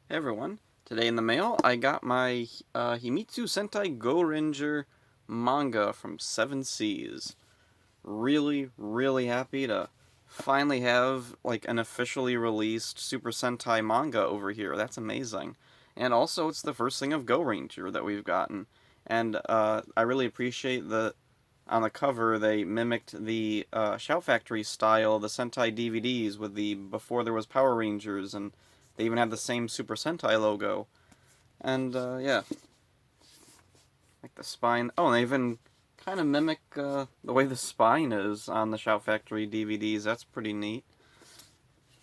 Hey everyone, today in the mail I got my Himitsu Sentai Gorenger manga from Seven Seas. Really happy to finally have like an officially released Super Sentai manga over here. That's amazing. And also it's the first thing of Gorenger that we've gotten. And I really appreciate that on the cover they mimicked the Shout Factory style of the Sentai DVDs with the before there was Power Rangers, and they even have the same Super Sentai logo. And yeah, like the spine. Oh, and they even kind of mimic the way the spine is on the Shout Factory DVDs. That's pretty neat.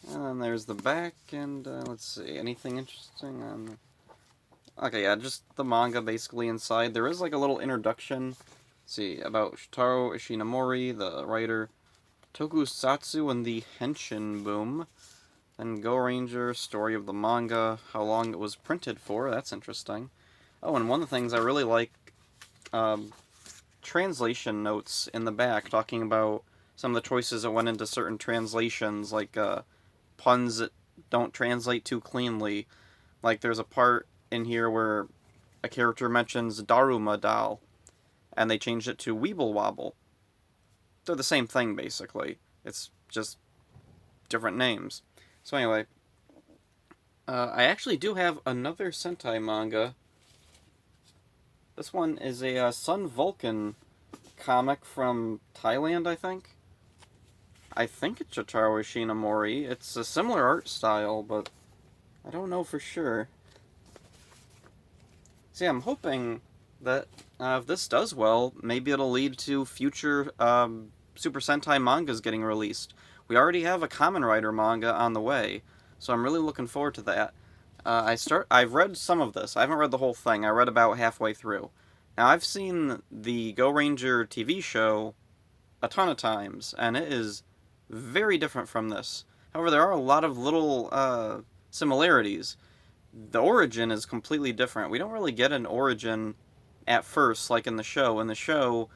And then there's the back, and let's see, anything interesting on. Okay, yeah, just the manga basically inside. There is like a little introduction. Let's see, about Shitaro Ishinomori, the writer, Tokusatsu and the Henshin Boom. Then Gorenger, story of the manga, how long it was printed for. That's interesting. Oh, and one of the things I really like, um, translation notes in the back talking about some of the choices that went into certain translations, like puns that don't translate too cleanly. Like there's a part in here where a character mentions Daruma doll, and they changed it to Weeble Wobble. They're the same thing basically. It's just different names. So anyway, I actually do have another Sentai manga. This one is a Sun Vulcan comic from Thailand, I think. I think it's Jotaro Ishinomori. It's a similar art style, but I don't know for sure. See, I'm hoping that if this does well, maybe it'll lead to future Super Sentai mangas getting released. We already have a Kamen Rider manga on the way, so I'm really looking forward to that. I've read some of this. I haven't read the whole thing. I read about halfway through. Now I've seen the Gorenger TV show a ton of times, and it is very different from this. However, there are a lot of little similarities. The origin is completely different. We don't really get an origin at first, like in the show. In the show,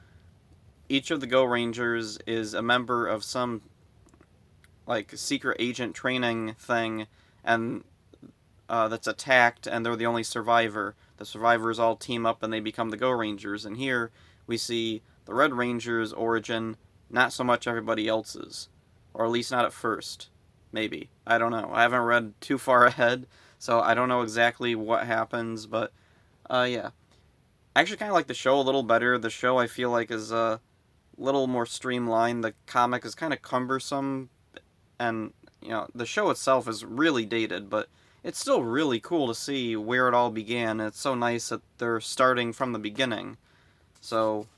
each of the Go Rangers is a member of some like secret agent training thing, and that's attacked, and they're the only survivor. The survivors all team up and they become the Go Rangers. And here we see the Red Ranger's origin, not so much everybody else's, or at least not at first. Maybe, I don't know. I haven't read too far ahead, so I don't know exactly what happens. But yeah, I actually kind of like the show a little better. The show I feel like is a little more streamlined. The comic is kind of cumbersome, and the show itself is really dated, but it's still really cool to see where it all began. It's so nice that they're starting from the beginning. So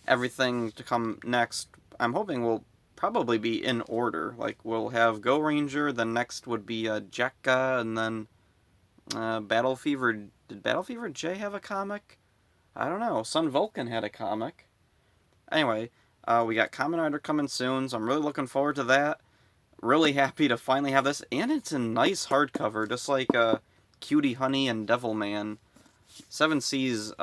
everything to come next, I'm hoping will probably be in order. Like we'll have Go Ranger, then next would be Jekka, and then Battle Fever. Did Battle Fever J have a comic? I don't know. Sun Vulcan had a comic. Anyway, we got Kamen Rider coming soon, so I'm really looking forward to that. Really happy to finally have this, and it's a nice hardcover, just like Cutie Honey and Devilman. Seven Seas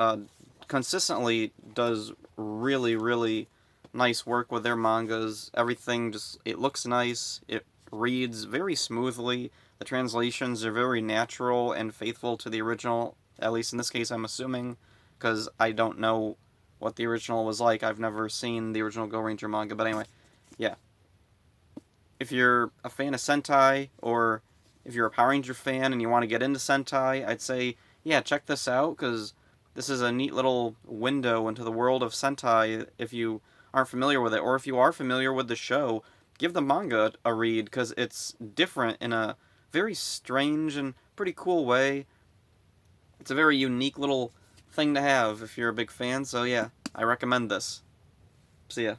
consistently does really nice work with their mangas. Everything just, it looks nice, it reads very smoothly, the translations are very natural and faithful to the original, at least in this case I'm assuming, because I don't know what the original was like. I've never seen the original Go Ranger manga, but anyway, yeah. If you're a fan of Sentai, or if you're a Power Ranger fan and you want to get into Sentai, I'd say, yeah, check this out, because this is a neat little window into the world of Sentai if you aren't familiar with it. Or if you are familiar with the show, give the manga a read, because it's different in a very strange and pretty cool way. It's a very unique little thing to have if you're a big fan, so yeah, I recommend this. See ya.